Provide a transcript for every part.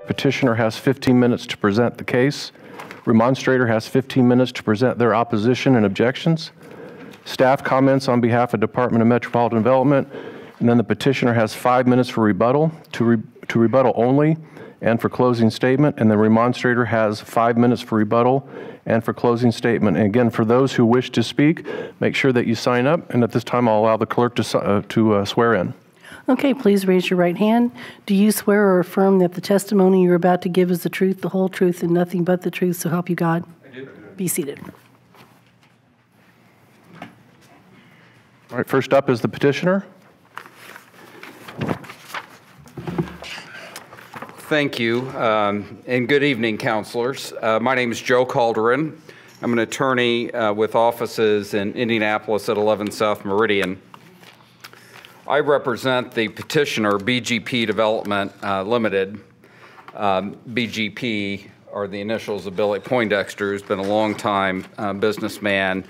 Petitioner has 15 minutes to present the case. Remonstrator has 15 minutes to present their opposition and objections. Staff comments on behalf of Department of Metropolitan Development, and then the petitioner has 5 minutes for rebuttal, to rebuttal only, and for closing statement, and the remonstrator has 5 minutes for rebuttal and for closing statement. And again, for those who wish to speak, make sure that you sign up, and at this time I'll allow the clerk to swear in. Okay, please raise your right hand. Do you swear or affirm that the testimony you're about to give is the truth, the whole truth, and nothing but the truth, so help you God? I do. Be seated. All right, first up is the petitioner. Thank you, and good evening, counselors. My name is Joe Calderon. I'm an attorney with offices in Indianapolis at 11 South Meridian. I represent the petitioner, BGP Development Limited. BGP are the initials of Billy Poindexter, who's been a long-time businessman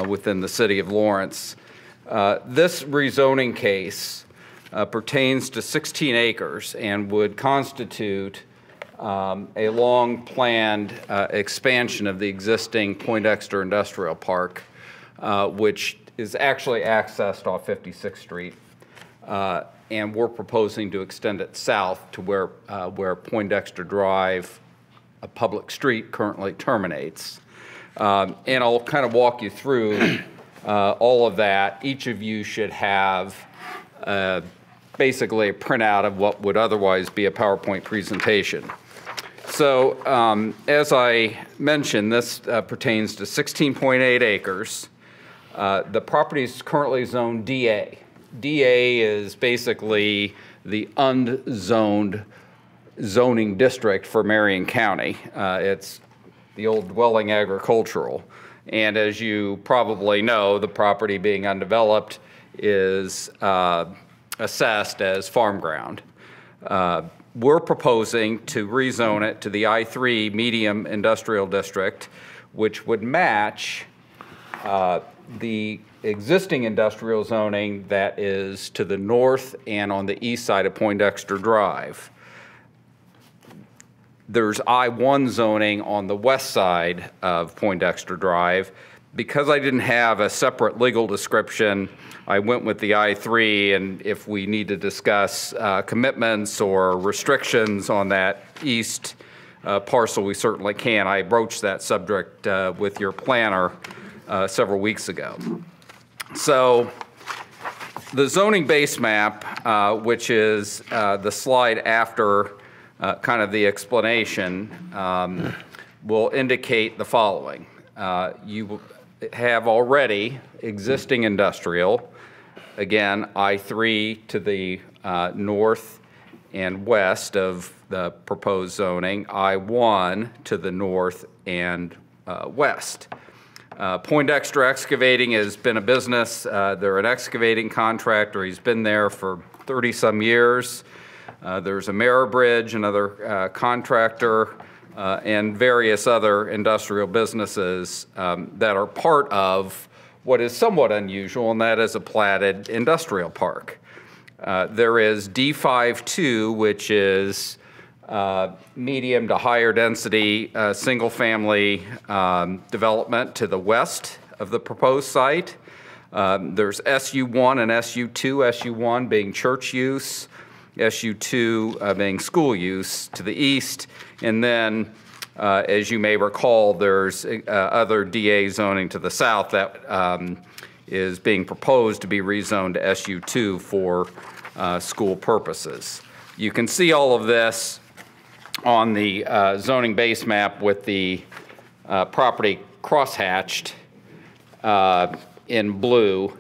within the city of Lawrence. This rezoning case pertains to 16 acres and would constitute a long-planned expansion of the existing Poindexter Industrial Park, which is actually accessed off 56th Street. And we're proposing to extend it south to where Poindexter Drive, a public street, currently terminates. And I'll kind of walk you through all of that. Each of you should have basically a printout of what would otherwise be a PowerPoint presentation. So as I mentioned, this pertains to 16.8 acres. The property is currently zoned DA. DA is basically the unzoned zoning district for Marion County. It's the old dwelling agricultural. And as you probably know, the property being undeveloped is assessed as farm ground. We're proposing to rezone it to the I3 medium industrial district, which would match the existing industrial zoning that is to the north and on the east side of Poindexter Drive. There's I1 zoning on the west side of Poindexter Drive. Because I didn't have a separate legal description, I went with the I3, and if we need to discuss commitments or restrictions on that east parcel, we certainly can. I broached that subject with your planner several weeks ago. So the zoning base map, which is the slide after kind of the explanation, will indicate the following. You have already existing industrial, again, I3 to the north and west of the proposed zoning, I1 to the north and west. Poindexter Excavating has been a business. They're an excavating contractor. He's been there for 30-some years. There's Ameribridge, another contractor, and various other industrial businesses that are part of what is somewhat unusual, and that is a platted industrial park. There is D52, which is medium to higher density single-family development to the west of the proposed site. There's SU1 and SU2, SU1 being church use, SU2 being school use to the east, and then as you may recall, there's other DA zoning to the south that is being proposed to be rezoned to SU2 for school purposes. You can see all of this on the zoning base map with the property crosshatched in blue,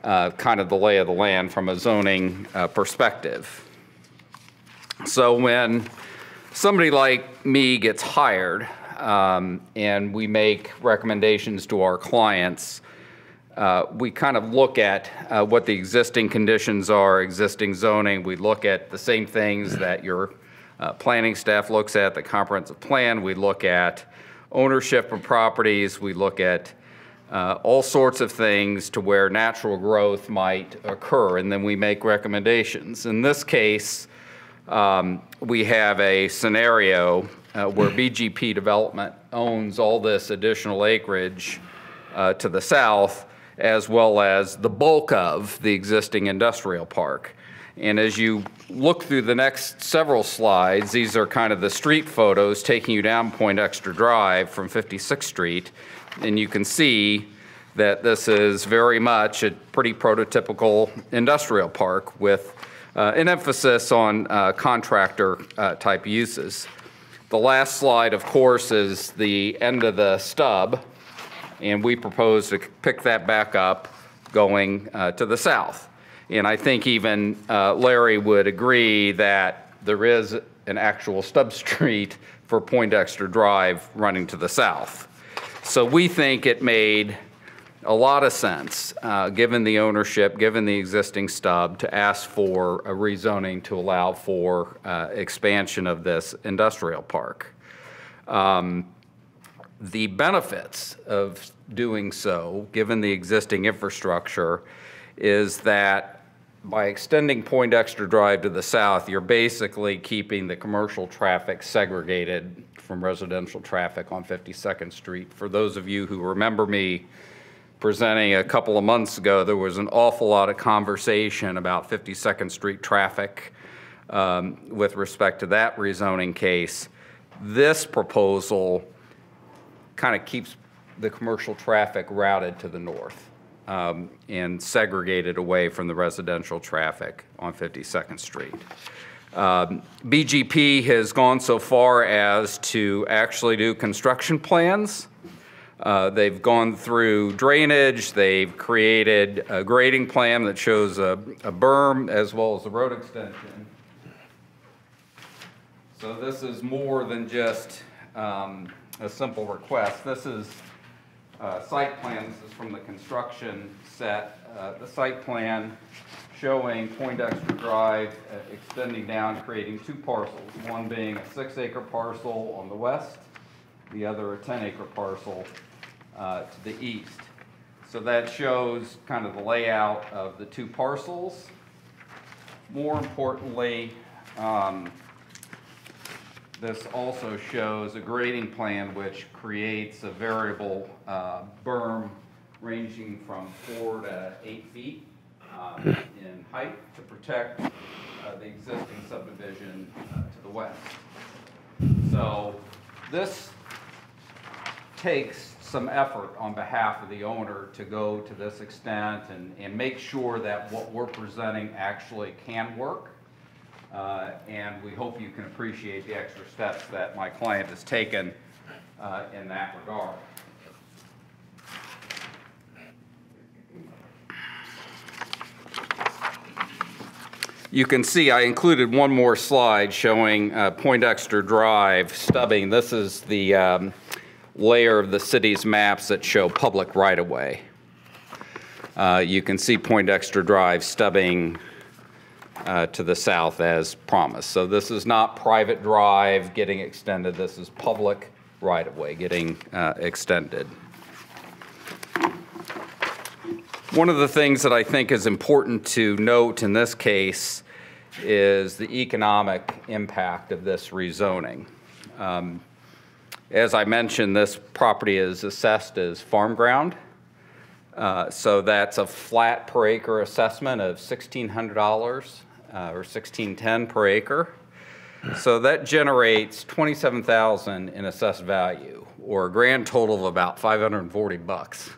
kind of the lay of the land from a zoning perspective. So when somebody like me gets hired and we make recommendations to our clients, we kind of look at what the existing conditions are, existing zoning. We look at the same things that your planning staff looks at, the comprehensive plan. We look at ownership of properties. We look at all sorts of things to where natural growth might occur, and then we make recommendations. In this case, we have a scenario where BGP Development owns all this additional acreage to the south, as well as the bulk of the existing industrial park. And as you look through the next several slides, these are kind of the street photos taking you down Poindexter Drive from 56th Street. And you can see that this is very much a pretty prototypical industrial park with an emphasis on contractor type uses. The last slide, of course, is the end of the stub, and we propose to pick that back up going to the south. And I think even Larry would agree that there is an actual stub street for Poindexter Drive running to the south. So we think it made a lot of sense, given the ownership, given the existing stub, to ask for a rezoning to allow for expansion of this industrial park. The benefits of doing so, given the existing infrastructure, is that by extending Poindexter Drive to the south, you're basically keeping the commercial traffic segregated from residential traffic on 52nd Street. For those of you who remember me presenting a couple of months ago, there was an awful lot of conversation about 52nd Street traffic with respect to that rezoning case. This proposal kind of keeps the commercial traffic routed to the north and segregated away from the residential traffic on 52nd Street. BGP has gone so far as to actually do construction plans. They've gone through drainage. They've created a grading plan that shows a berm as well as a road extension. So this is more than just a simple request. This is site plan. This is from the construction set. The site plan showing Poindexter Drive extending down, creating two parcels, one being a 6-acre parcel on the west, the other a 10-acre parcel to the east. So that shows kind of the layout of the two parcels. More importantly, this also shows a grading plan which creates a variable berm ranging from 4 to 8 feet in height to protect the existing subdivision to the west. So this takes some effort on behalf of the owner to go to this extent and make sure that what we're presenting actually can work. And we hope you can appreciate the extra steps that my client has taken in that regard. You can see I included one more slide showing Poindexter Drive stubbing. This is the layer of the city's maps that show public right-of-way. You can see Poindexter Drive stubbing to the south as promised. So this is not private drive getting extended. This is public right-of-way getting extended. One of the things that I think is important to note in this case is the economic impact of this rezoning. As I mentioned, this property is assessed as farm ground. So that's a flat per acre assessment of $1,600 or $1,610 per acre. So that generates $27,000 in assessed value, or a grand total of about $540.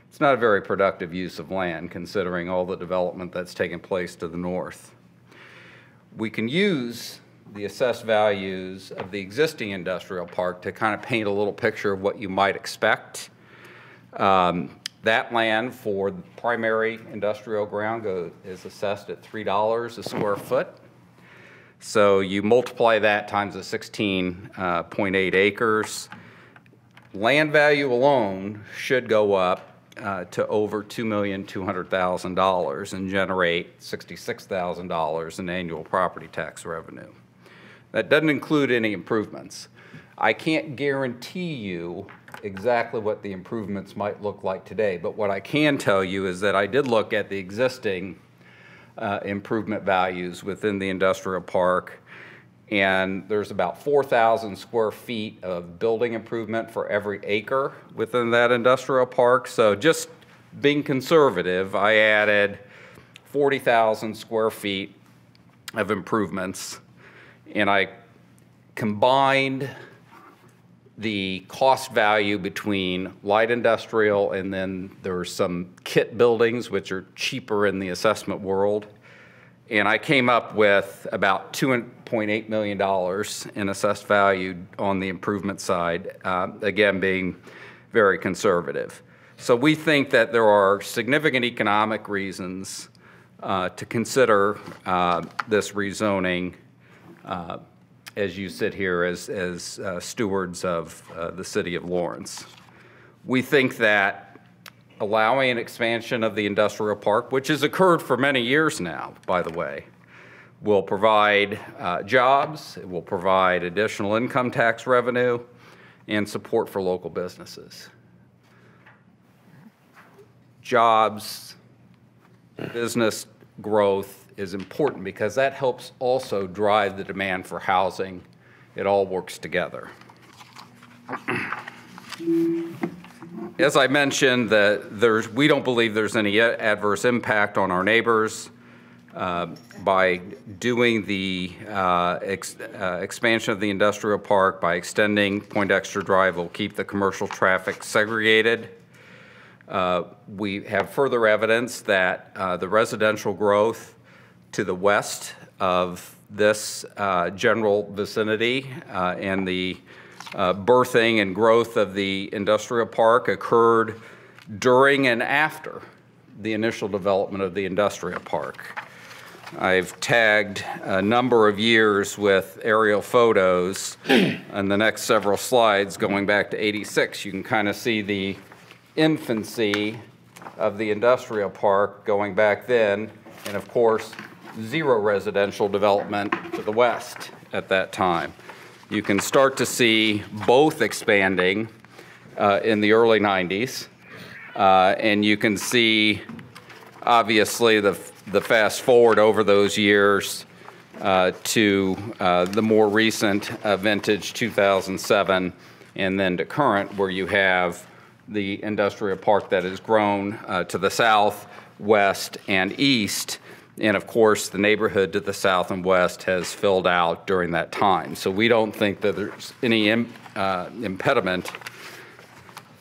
It's not a very productive use of land, considering all the development that's taken place to the north. We can use the assessed values of the existing industrial park to kind of paint a little picture of what you might expect. That land for the primary industrial ground is assessed at $3 a square foot. So you multiply that times the 16.8 acres. Land value alone should go up to over $2,200,000 and generate $66,000 in annual property tax revenue. That doesn't include any improvements. I can't guarantee you exactly what the improvements might look like today, but what I can tell you is that I did look at the existing improvement values within the industrial park. And there's about 4,000 square feet of building improvement for every acre within that industrial park. So just being conservative, I added 40,000 square feet of improvements, and I combined the cost value between light industrial and then there's some kit buildings, which are cheaper in the assessment world. And I came up with about $2.8 million in assessed value on the improvement side, again, being very conservative. So we think that there are significant economic reasons to consider this rezoning as you sit here as stewards of the city of Lawrence. We think that allowing an expansion of the industrial park, which has occurred for many years now, by the way, will provide jobs, it will provide additional income tax revenue, and support for local businesses. Jobs, business growth is important because that helps also drive the demand for housing. It all works together. As I mentioned, we don't believe there's any adverse impact on our neighbors. By doing the expansion of the industrial park, by extending Poindexter Drive, will keep the commercial traffic segregated. We have further evidence that the residential growth to the west of this general vicinity and the birthing and growth of the industrial park occurred during and after the initial development of the industrial park. I've tagged a number of years with aerial photos on the next several slides going back to '86. You can kind of see the infancy of the industrial park going back then, and of course, zero residential development to the west at that time. You can start to see both expanding in the early 90s, and you can see obviously the fast forward over those years to the more recent vintage 2007 and then to current, where you have the industrial park that has grown to the south, west, and east. And of course, the neighborhood to the south and west has filled out during that time. So we don't think that there's any impediment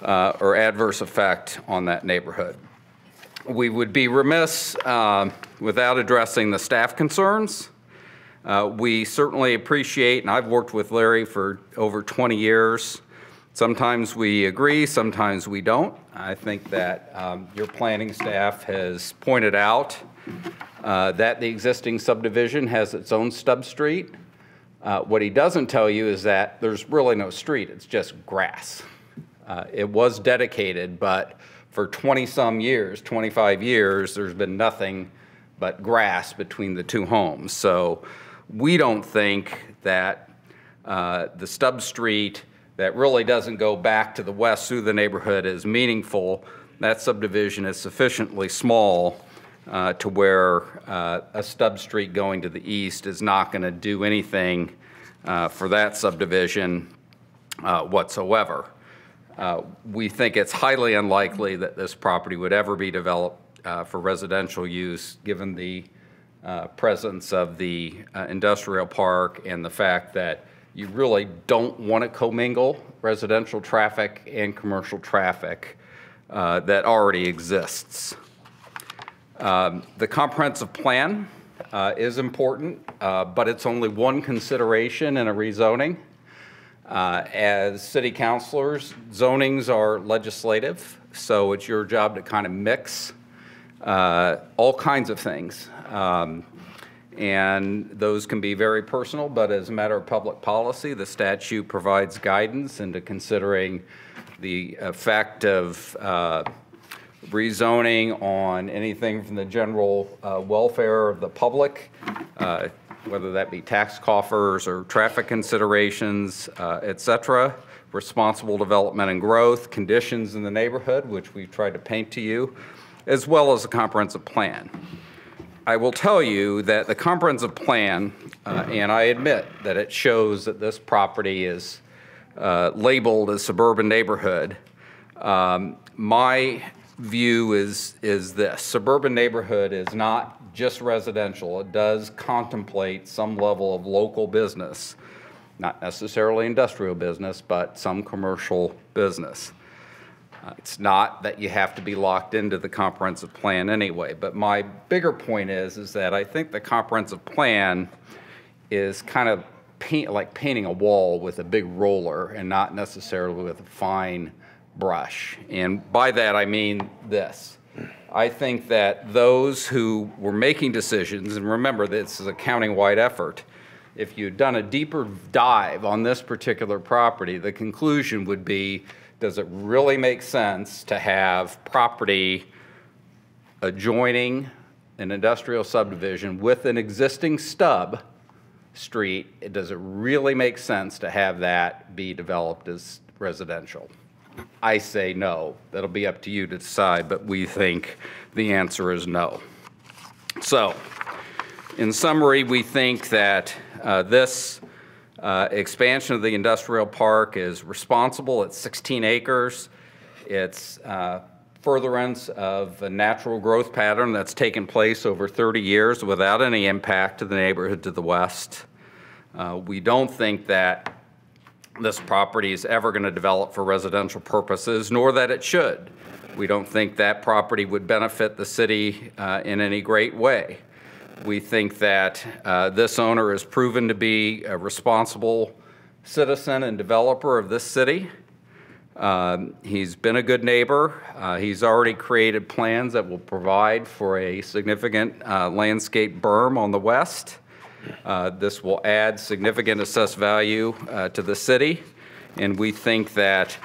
or adverse effect on that neighborhood. We would be remiss without addressing the staff concerns. We certainly appreciate, and I've worked with Larry for over 20 years. Sometimes we agree, sometimes we don't. I think that your planning staff has pointed out that the existing subdivision has its own stub street. What he doesn't tell you is that there's really no street, it's just grass. It was dedicated, but for 20-some years, 25 years, there's been nothing but grass between the two homes. So we don't think that the stub street that really doesn't go back to the west through the neighborhood is meaningful. That subdivision is sufficiently small to where a stub street going to the east is not going to do anything for that subdivision whatsoever. We think it's highly unlikely that this property would ever be developed for residential use, given the presence of the industrial park and the fact that you really don't want to commingle residential traffic and commercial traffic that already exists. The comprehensive plan is important, but it's only one consideration in a rezoning. As city councilors, zonings are legislative, so it's your job to kind of mix all kinds of things. And those can be very personal, but as a matter of public policy, the statute provides guidance into considering the effect of rezoning on anything from the general welfare of the public, whether that be tax coffers or traffic considerations, et cetera, responsible development and growth, conditions in the neighborhood, which we've tried to paint to you, as well as a comprehensive plan. I will tell you that the comprehensive plan, and I admit that it shows that this property is labeled as suburban neighborhood. My view is this: suburban neighborhood is not just residential. It does contemplate some level of local business, not necessarily industrial business, but some commercial business. It's not that you have to be locked into the comprehensive plan anyway, but my bigger point is that I think the comprehensive plan is kind of like painting a wall with a big roller and not necessarily with a fine brush. And by that I mean this. I think that those who were making decisions, and remember this is a county-wide effort, if you'd done a deeper dive on this particular property, the conclusion would be, does it really make sense to have property adjoining an industrial subdivision with an existing stub street? Does it really make sense to have that be developed as residential? I say no. That'll be up to you to decide, but we think the answer is no. So, in summary, we think that this expansion of the industrial park is responsible. It's 16 acres. It's furtherance of a natural growth pattern that's taken place over 30 years without any impact to the neighborhood to the west. We don't think that this property is ever going to develop for residential purposes, nor that it should. We don't think that property would benefit the city in any great way. We think that this owner has proven to be a responsible citizen and developer of this city. He's been a good neighbor. He's already created plans that will provide for a significant landscape berm on the west. This will add significant assessed value to the city, and we think that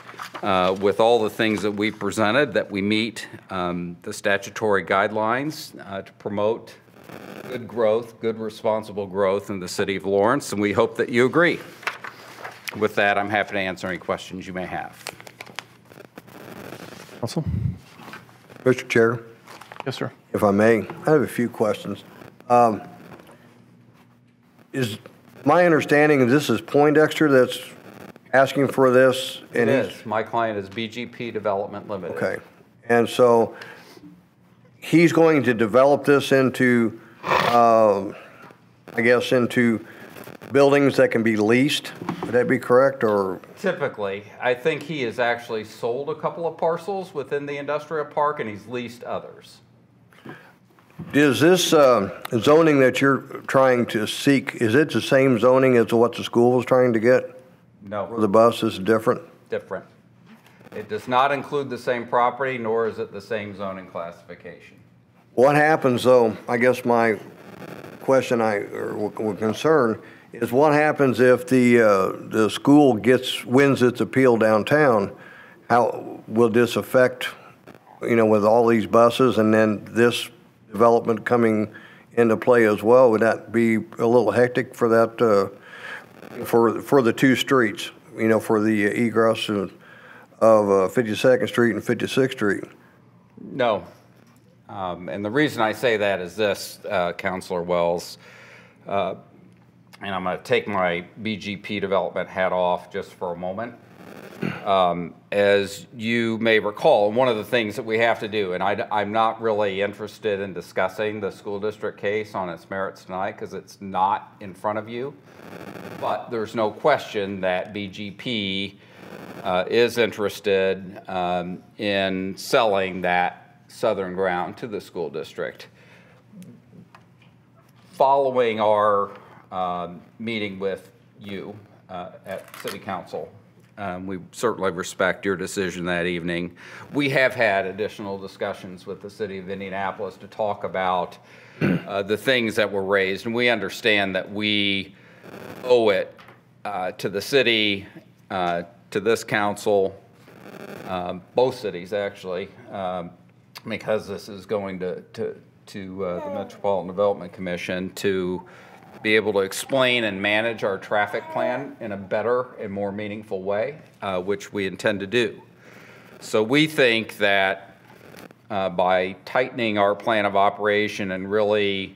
with all the things that we presented, that we meet the statutory guidelines to promote good growth, good responsible growth in the city of Lawrence, and we hope that you agree. With that, I'm happy to answer any questions you may have. Council? Mr. Chair, Yes, sir. if I may, I have a few questions. Is my understanding this is Poindexter that's asking for this? It is. My client is BGP Development Limited. Okay. And so he's going to develop this into, I guess, into buildings that can be leased. Would that be correct? Or Typically, I think he has actually sold a couple of parcels within the industrial park, and he's leased others. is this zoning that you're trying to seek, is it the same zoning as what the school was trying to get? No. Or the bus is different? Different. It does not include the same property, nor is it the same zoning classification. What happens, though, I guess my question or concern is what happens if the school wins its appeal downtown? How will this affect, with all these buses and then this development coming into play as well? Would that be a little hectic for that, for the two streets, for the egress of 52nd Street and 56th Street? No. And the reason I say that is this, Councilor Wells, and I'm going to take my BGP development hat off just for a moment. As you may recall, one of the things that we have to do, and I'm not really interested in discussing the school district case on its merits tonight because it's not in front of you, but there's no question that BGP is interested in selling that southern ground to the school district. Following our meeting with you at City Council, we certainly respect your decision that evening. We have had additional discussions with the City of Indianapolis to talk about the things that were raised, and we understand that we owe it to the city, to this council, both cities actually, because this is going to the Metropolitan Development Commission to be able to explain and manage our traffic plan in a better and more meaningful way, which we intend to do. So we think that by tightening our plan of operation and really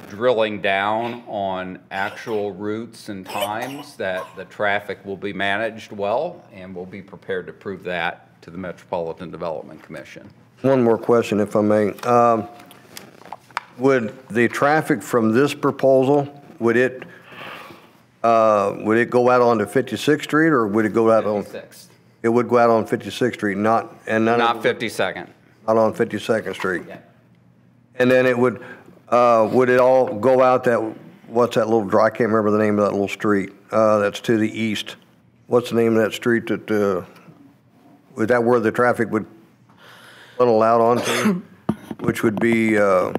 drilling down on actual routes and times, that the traffic will be managed well, and we'll be prepared to prove that to the Metropolitan Development Commission. One more question, if I may. Would the traffic from this proposal, would it go out onto 56th Street, or would it go out on? 56th. It would go out on 56th Street, not 52nd. Not on 52nd Street. Yeah. And then it would it all go out that, what's that little I can't remember the name of that little street that's to the east. What's the name of that street that, was that where the traffic would funnel out onto? Which would be, I've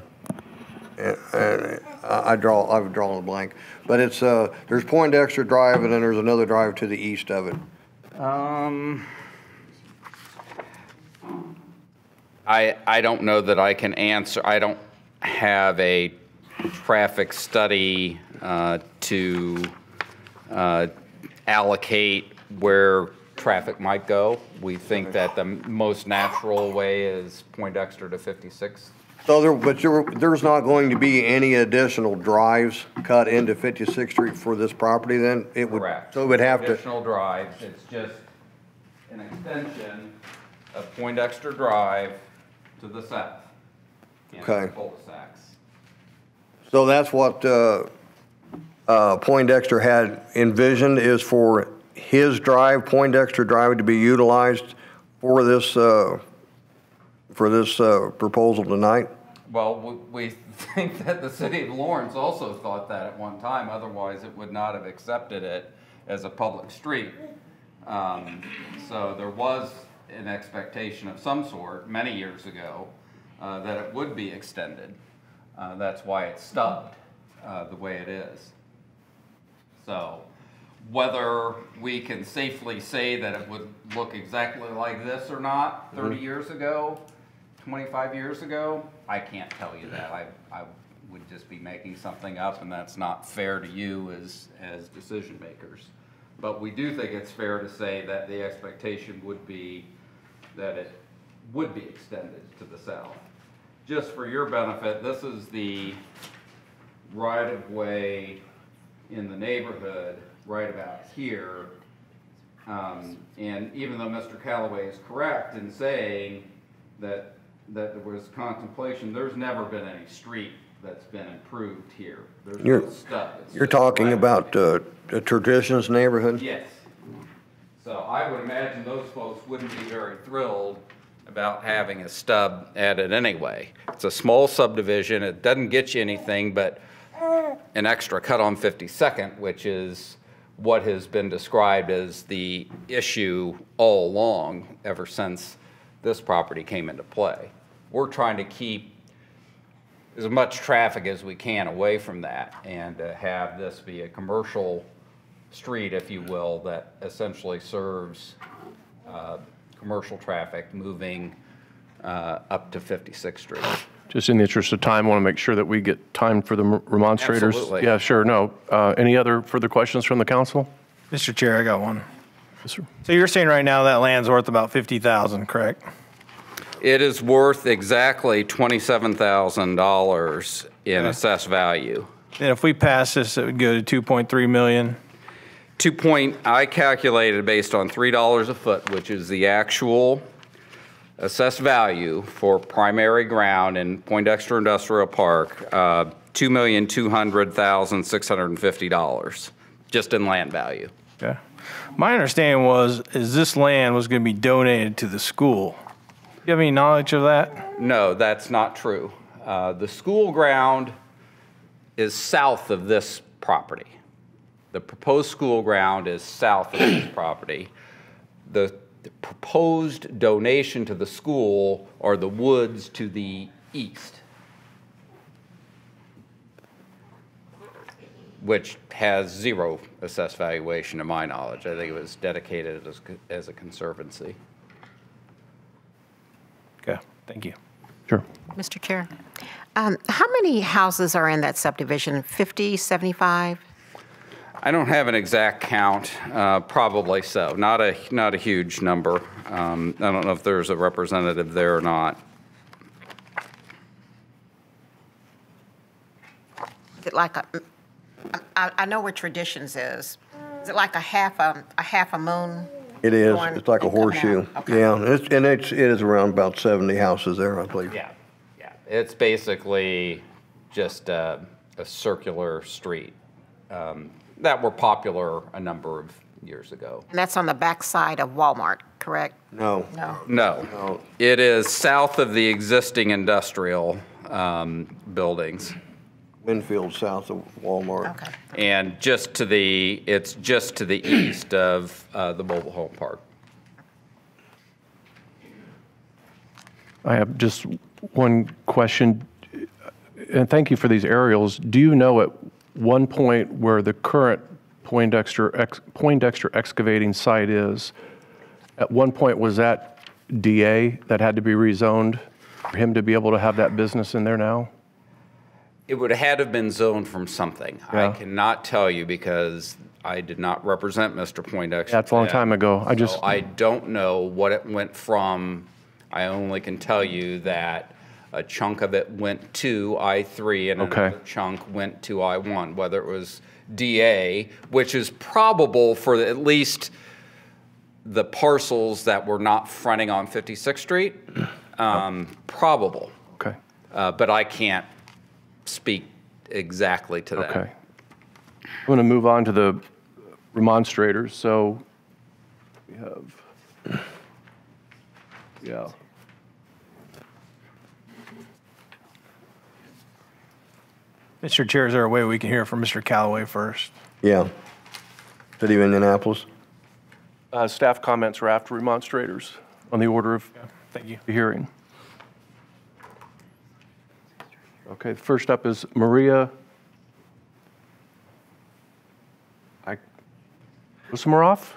drawn a blank. But it's, there's Poindexter Drive, and then there's another drive to the east of it. I don't know that I can answer. I don't have a traffic study to allocate where traffic might go. We think that the most natural way is Poindexter to 56th. So there's not going to be any additional drives cut into 56th Street for this property then? It would. Correct. So it would have to. Additional drives. It's just an extension of Poindexter Drive to the south. Okay. Cul-de-sacs. So that's what Poindexter had envisioned, is for his drive, Poindexter Drive, to be utilized for this proposal tonight? Well, we think that the city of Lawrence also thought that at one time. Otherwise, it would not have accepted it as a public street. So there was an expectation of some sort many years ago that it would be extended. That's why it's stubbed the way it is. So whether we can safely say that it would look exactly like this or not 30 years ago, 25 years ago, I can't tell you that. I would just be making something up, and that's not fair to you as decision makers. But we do think it's fair to say that the expectation would be that it would be extended to the south. Just for your benefit, this is the right-of-way in the neighborhood right about here. And even though Mr. Callaway is correct in saying that there was contemplation, there's never been any street that's been improved here. There's no stub. You're talking about the Traditions neighborhood? Yes. So I would imagine those folks wouldn't be very thrilled about having a stub added anyway. It's a small subdivision. It doesn't get you anything but an extra cut on 52nd, which is what has been described as the issue all along ever since this property came into play. We're trying to keep as much traffic as we can away from that and have this be a commercial street, if you will, that essentially serves commercial traffic moving up to 56th Street. Just in the interest of time, I want to make sure that we get time for the remonstrators. Absolutely. Yeah, sure. No. Any other further questions from the council? Mr. Chair, I got one. Yes, sir. So you're saying right now that land's worth about $50,000, correct? It is worth exactly $27,000 in assessed value. And if we pass this, it would go to 2.3 million. I calculated based on $3 a foot, which is the actual assessed value for primary ground in Poindexter Industrial Park, $2,200,650 just in land value. Okay. My understanding is this land was going to be donated to the school. Do you have any knowledge of that? No, that's not true. The school ground is south of this property. The proposed school ground is south of this property. The proposed donation to the school are the woods to the east, which has zero assessed valuation to my knowledge. I think it was dedicated as a conservancy. Okay, thank you. Sure. Mr. Chair, how many houses are in that subdivision? 50, 75? I don't have an exact count, probably so. Not a huge number. I don't know if there's a representative there or not. it like I know what Traditions is. Is it like a half a moon? It is. going It's like a and coming horseshoe. out? Okay. Yeah, it is around about 70 houses there, I believe. Yeah, yeah. It's basically just a circular street that were popular a number of years ago. And that's on the backside of Walmart, correct? No. No. No, it is south of the existing industrial buildings. Winfield, south of Walmart. Okay. And it's just to the east of the mobile home park. I have just one question, and thank you for these aerials. Do you know at one point where the current Poindexter excavating site is, at one point was that DA that had to be rezoned for him to be able to have that business in there now? It would have had to have been zoned from something. Yeah. I cannot tell you because I did not represent Mr. Poindexter. That's a long then. time ago. So I don't know what it went from. I only can tell you that a chunk of it went to I-3 and Okay. another chunk went to I-1, whether it was DA, which is probable for at least the parcels that were not fronting on 56th Street, probable. Okay, But I can't speak exactly to that. okay. I'm going to move on to the remonstrators. So we have, yeah. Mr. Chair, is there a way we can hear from Mr. Callaway first? Yeah. City of Indianapolis. Staff comments are after remonstrators on the order of Thank you. the hearing. Okay, first up is Maria. Rosamaroff?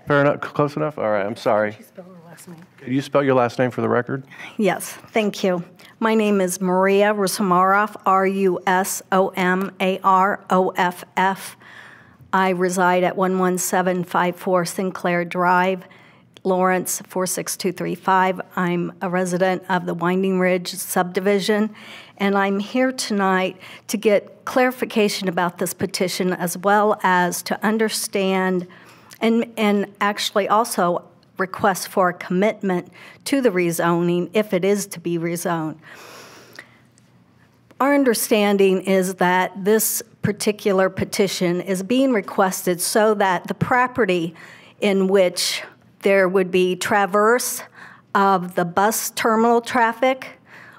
Fair enough, close enough? All right, I'm sorry. Spell her last name. Could you spell your last name for the record? Yes, thank you. My name is Maria Rusomaroff, Rusomaroff. I reside at 11754 Sinclair Drive, Lawrence 46235. I'm a resident of the Winding Ridge subdivision, and I'm here tonight to get clarification about this petition as well as to understand and actually also request for a commitment to the rezoning if it is to be rezoned. Our understanding is that this particular petition is being requested so that the property in which there would be traverse of the bus terminal traffic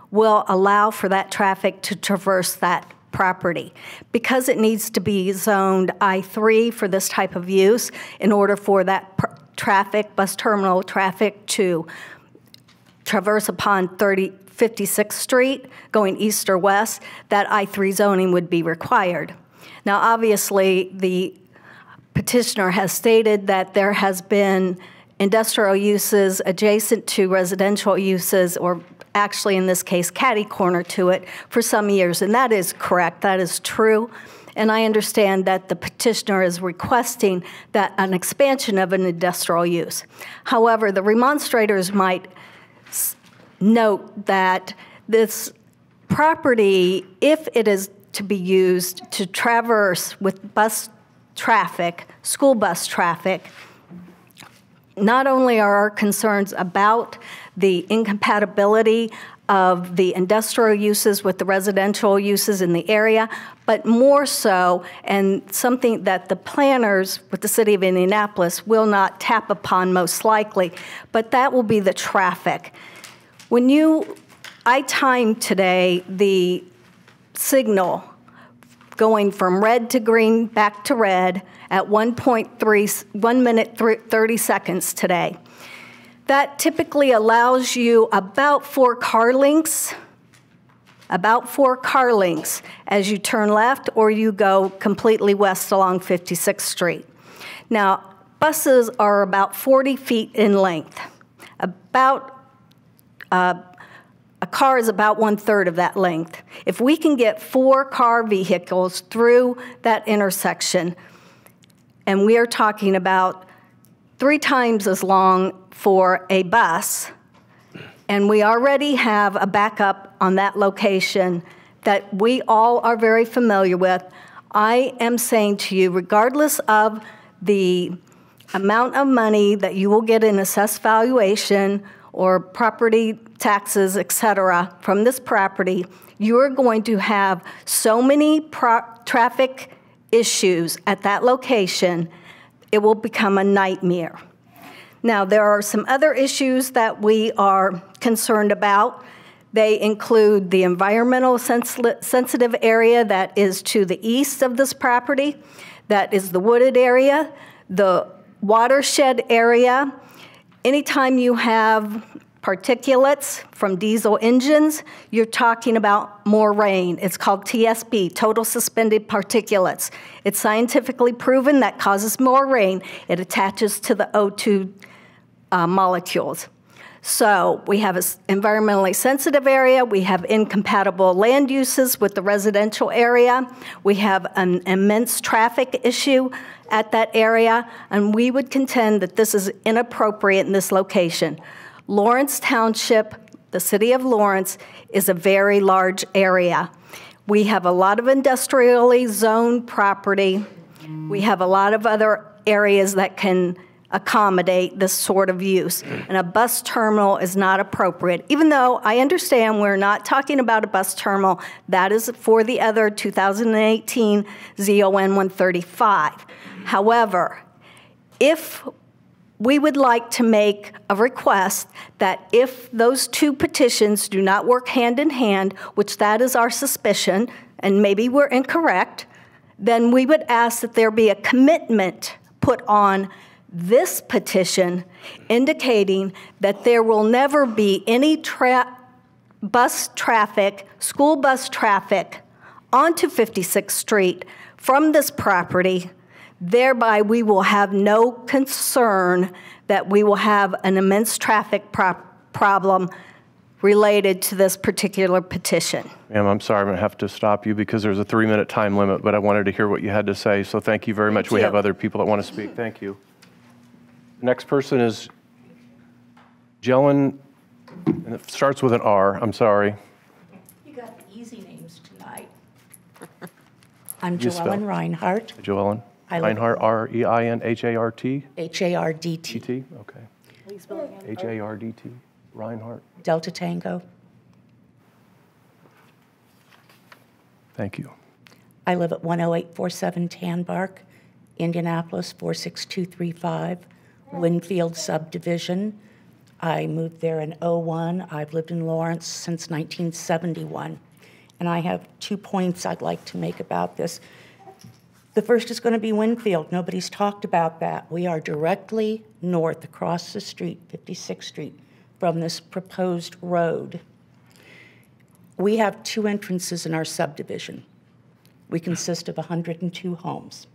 will allow for that traffic to traverse that property. Because it needs to be zoned I-3 for this type of use in order for that traffic, bus terminal traffic, to traverse upon 56th Street going east or west, that I-3 zoning would be required. Now, obviously, the petitioner has stated that there has been industrial uses adjacent to residential uses, or actually in this case, catty corner to it, for some years, and that is correct, that is true. And I understand that the petitioner is requesting that an expansion of an industrial use. However, the remonstrators might note that this property, if it is to be used to traverse with bus traffic, school bus traffic, not only are our concerns about the incompatibility of the industrial uses with the residential uses in the area, but more so, and something that the planners with the City of Indianapolis will not tap upon most likely, but that will be the traffic. I timed today the signal going from red to green back to red at 1 minute 30 seconds today. That typically allows you about 4 car lengths as you turn left or you go completely west along 56th Street. Now, buses are about 40 feet in length. A car is about 1/3 of that length. If we can get 4 car vehicles through that intersection, and we are talking about 3 times as long for a bus, and we already have a backup on that location, that we all are very familiar with. I am saying to you, regardless of the amount of money that you will get in assessed valuation or property taxes, et cetera, from this property, you are going to have so many traffic issues at that location, it will become a nightmare. Now, there are some other issues that we are concerned about. They include the environmental sensitive area that is to the east of this property, that is the wooded area, the watershed area. Anytime you have particulates from diesel engines, you're talking about more rain. It's called TSP, total suspended particulates. It's scientifically proven that causes more rain. It attaches to the O2 molecules. So we have an environmentally sensitive area. We have incompatible land uses with the residential area. We have an immense traffic issue at that area, and we would contend that this is inappropriate in this location. Lawrence Township, the city of Lawrence, is a very large area. We have a lot of industrially zoned property. We have a lot of other areas that can accommodate this sort of use. And a bus terminal is not appropriate, even though I understand we're not talking about a bus terminal. That is for the other 2018 ZON 135. However, if we would like to make a request that if those two petitions do not work hand in hand, which that is our suspicion, and maybe we're incorrect, then we would ask that there be a commitment put on this petition indicating that there will never be any bus traffic, school bus traffic onto 56th Street from this property. Thereby, we will have no concern that we will have an immense traffic problem related to this particular petition. Ma'am, I'm sorry, I'm going to have to stop you because there's a 3-minute time limit, but I wanted to hear what you had to say, so thank you very much. We have other people that want to speak. Thank you. Next person is Jelen, and it starts with an R. I'm sorry. You got the easy names tonight. I'm You spell? Joellen Reinhardt. Joellen? I live- Reinhardt, R-E-I-N-H-A-R-T? H-A-R-D-T. T-T? Okay. H-A-R-D-T, Reinhardt. Delta Tango. Thank you. I live at 10847 Tanbark, Indianapolis 46235, Winfield subdivision. I moved there in '01. I've lived in Lawrence since 1971. And I have 2 points I'd like to make about this. The first is going to be Winfield. Nobody's talked about that. We are directly north across the street, 56th Street, from this proposed road. We have 2 entrances in our subdivision. We consist of 102 homes.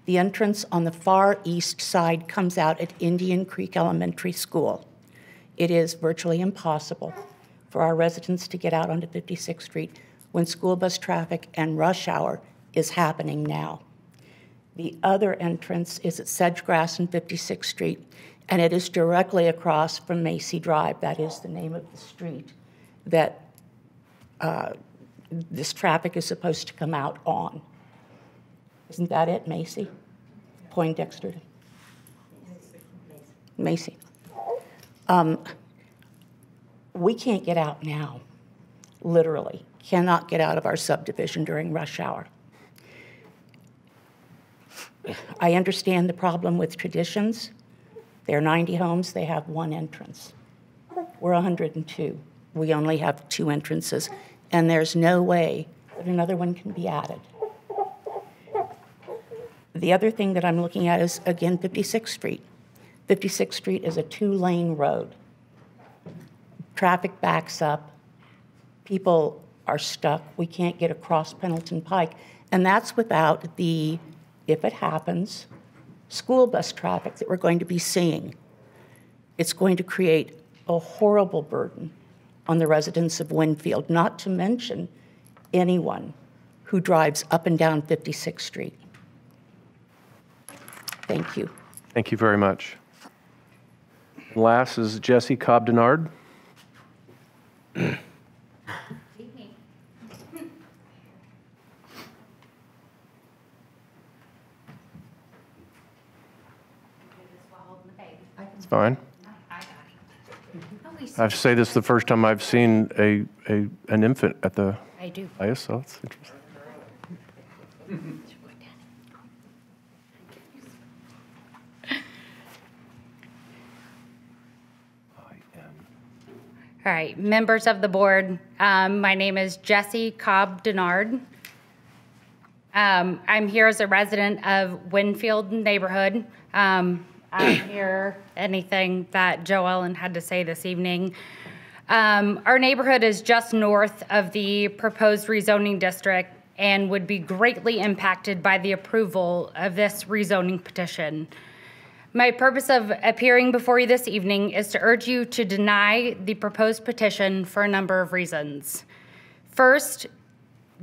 The entrance on the far east side comes out at Indian Creek Elementary School. It is virtually impossible for our residents to get out onto 56th Street when school bus traffic and rush hour is happening now. The other entrance is at Sedgegrass and 56th Street, and it is directly across from Macy Drive. That is the name of the street that this traffic is supposed to come out on. Isn't that it, Macy? Poindexter? Macy. We can't get out now, literally. Cannot get out of our subdivision during rush hour. I understand the problem with Traditions. They're 90 homes, they have 1 entrance. We're 102. We only have 2 entrances, and there's no way that another one can be added. The other thing that I'm looking at is, again, 56th Street. 56th Street is a 2-lane road. Traffic backs up. People are stuck. We can't get across Pendleton Pike. And that's without the, if it happens, school bus traffic that we're going to be seeing. It's going to create a horrible burden on the residents of Winfield, not to mention anyone who drives up and down 56th Street. Thank you. Thank you very much. And last is Jesse Cobb-Denard. Fine. I have to say this is the first time I've seen an infant at the I do. ISO. It's interesting. All right, members of the board, my name is Jessie Cobb Denard. I'm here as a resident of Winfield neighborhood. I hear anything that Joe Ellen had to say this evening. Our neighborhood is just north of the proposed rezoning district and would be greatly impacted by the approval of this rezoning petition. My purpose of appearing before you this evening is to urge you to deny the proposed petition for a number of reasons. First,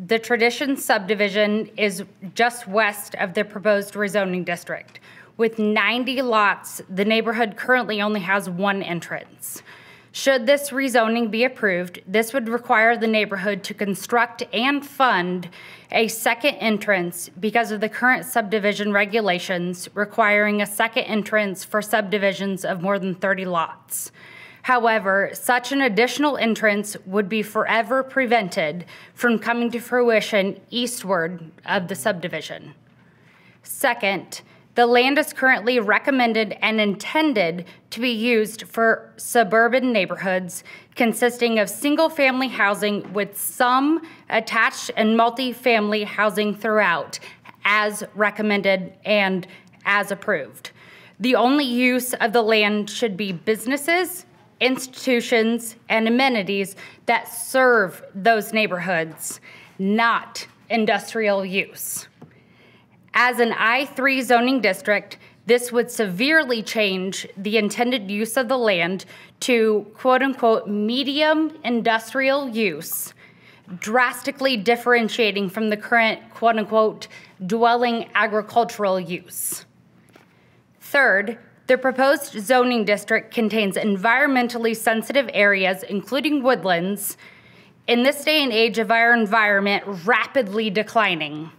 the Tradition subdivision is just west of the proposed rezoning district. With 90 lots, the neighborhood currently only has one entrance. Should this rezoning be approved, this would require the neighborhood to construct and fund a second entrance because of the current subdivision regulations requiring a second entrance for subdivisions of more than 30 lots. However, such an additional entrance would be forever prevented from coming to fruition eastward of the subdivision. Second, the land is currently recommended and intended to be used for suburban neighborhoods consisting of single-family housing with some attached and multi-family housing throughout, as recommended and as approved. The only use of the land should be businesses, institutions, and amenities that serve those neighborhoods, not industrial use. As an I-3 zoning district, this would severely change the intended use of the land to quote-unquote medium industrial use, drastically differentiating from the current quote-unquote dwelling agricultural use. Third, the proposed zoning district contains environmentally sensitive areas, including woodlands, in this day and age of our environment rapidly declining.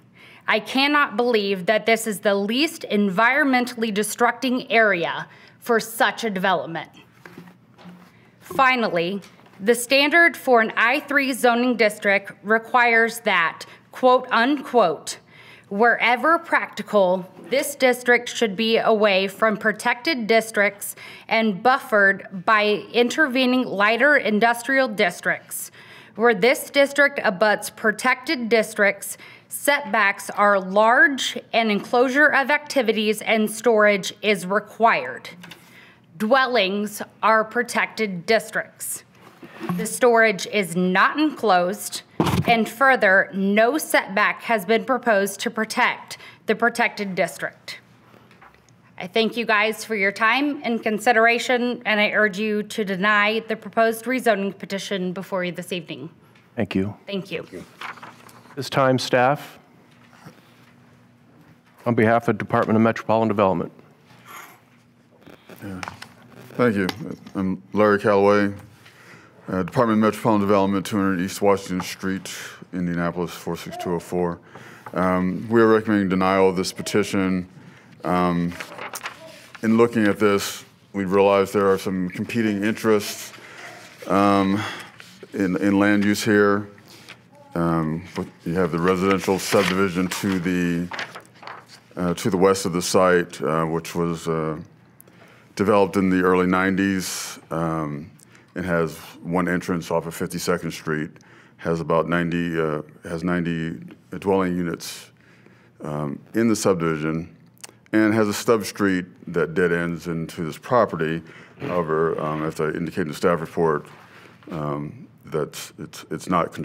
I cannot believe that this is the least environmentally destructing area for such a development. Finally, the standard for an I-3 zoning district requires that, quote unquote, wherever practical, this district should be away from protected districts and buffered by intervening lighter industrial districts. Where this district abuts protected districts, setbacks are large and enclosure of activities and storage is required. Dwellings are protected districts. The storage is not enclosed, and further, no setback has been proposed to protect the protected district. I thank you guys for your time and consideration, and I urge you to deny the proposed rezoning petition before you this evening. Thank you. Thank you. This time, staff, on behalf of Department of Metropolitan Development. Thank you. I'm Larry Calloway, Department of Metropolitan Development, 200 East Washington Street, Indianapolis, 46204. We are recommending denial of this petition. In looking at this, we realize there are some competing interests in land use here. You have the residential subdivision to the west of the site, which was developed in the early 90s. It has one entrance off of 52nd Street, has about 90 dwelling units in the subdivision, and has a stub street that dead ends into this property. However, as I indicated in the staff report, that it's not,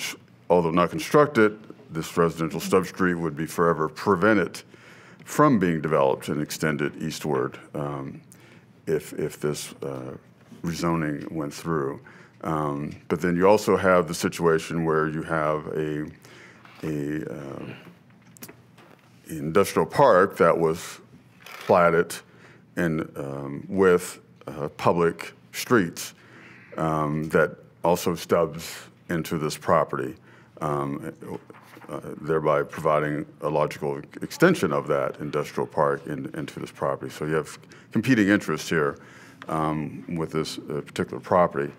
although not constructed, this residential stub street would be forever prevented from being developed and extended eastward if this rezoning went through. But then you also have the situation where you have a industrial park that was platted and with public streets that also stubs into this property, thereby providing a logical extension of that industrial park into this property. So you have competing interests here. with this particular property.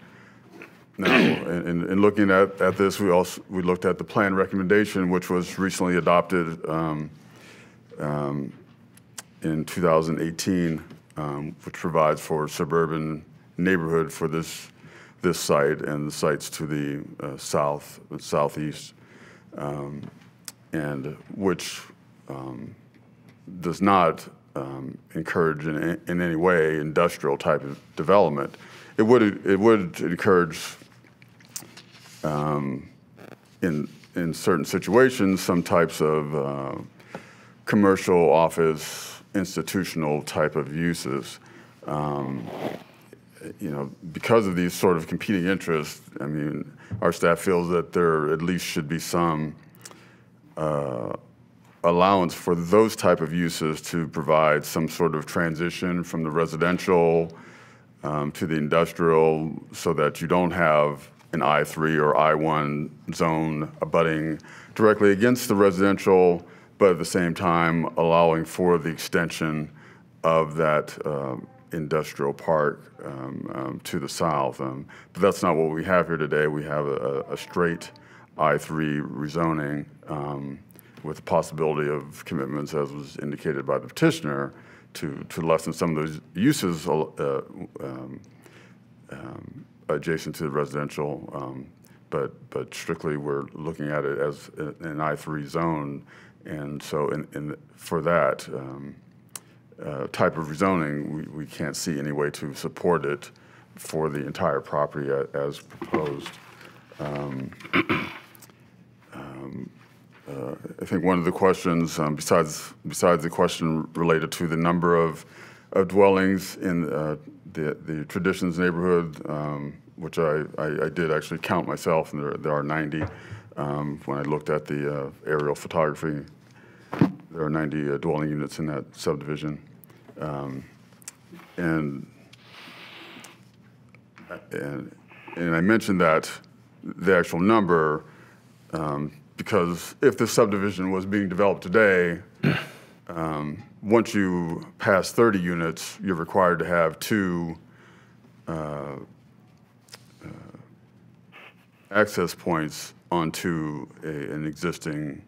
Now, in looking at this, we looked at the plan recommendation, which was recently adopted in 2018, which provides for suburban neighborhood for this site and the sites to the southeast, and which does not encourage in any way industrial type of development. It would encourage in certain situations some types of commercial, office, institutional type of uses. Because of these sort of competing interests, I mean, our staff feels that there at least should be some allowance for those type of uses to provide some sort of transition from the residential to the industrial, so that you don't have an I3 or I1 zone abutting directly against the residential, but at the same time allowing for the extension of that industrial park to the south. But that's not what we have here today. We have a straight I3 rezoning with the possibility of commitments, as was indicated by the petitioner, to lessen some of those uses adjacent to the residential. But strictly, we're looking at it as an I3 zone. And so for that type of rezoning, we can't see any way to support it for the entire property as proposed. I think one of the questions, besides the question related to the number of dwellings in the Traditions neighborhood, which I did actually count myself, and there are 90. When I looked at the aerial photography, there are 90 dwelling units in that subdivision. And I mentioned that the actual number, because if this subdivision was being developed today, once you pass 30 units, you're required to have 2 access points onto an existing,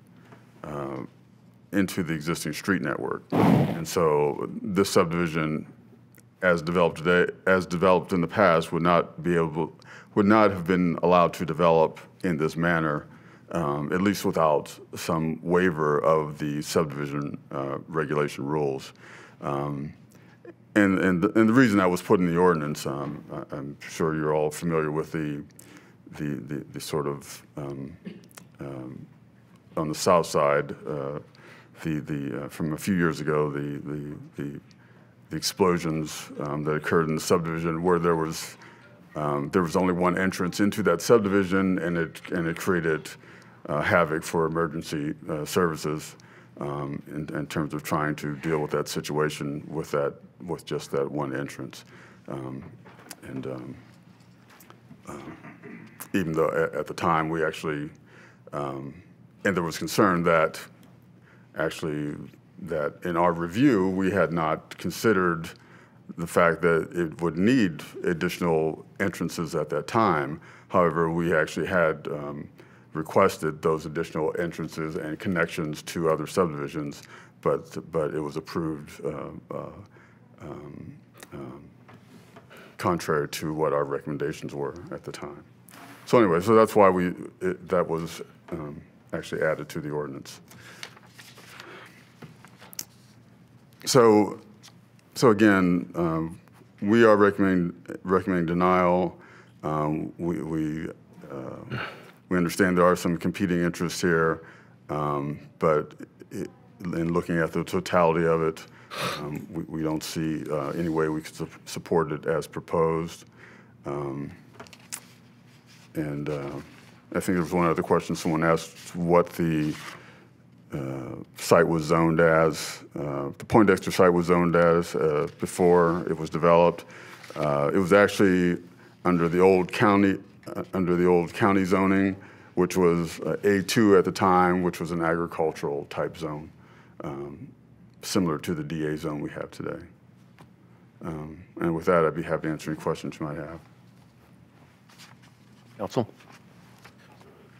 into the existing street network. And so this subdivision, as developed today, as developed in the past, would not have been allowed to develop in this manner, at least without some waiver of the subdivision regulation rules. And the reason that was put in the ordinance, I'm sure you're all familiar with the sort of on the south side, from a few years ago, the explosions that occurred in the subdivision, where there was only one entrance into that subdivision, and it created havoc for emergency services in terms of trying to deal with that situation with just that one entrance. Even though at the time we actually, and there was concern that in our review we had not considered the fact that it would need additional entrances at that time. However, we actually had requested those additional entrances and connections to other subdivisions, but it was approved contrary to what our recommendations were at the time. So anyway, so that's why that was actually added to the ordinance. So again, we are recommending denial. We understand there are some competing interests here, but in looking at the totality of it, we don't see any way we could support it as proposed. And I think there was one other question. Someone asked what the site was zoned as. The Poindexter site was zoned as before it was developed. It was actually under the old county zoning, which was A2 at the time, which was an agricultural type zone, similar to the DA zone we have today. And with that, I'd be happy to answer any questions you might have. Counsel?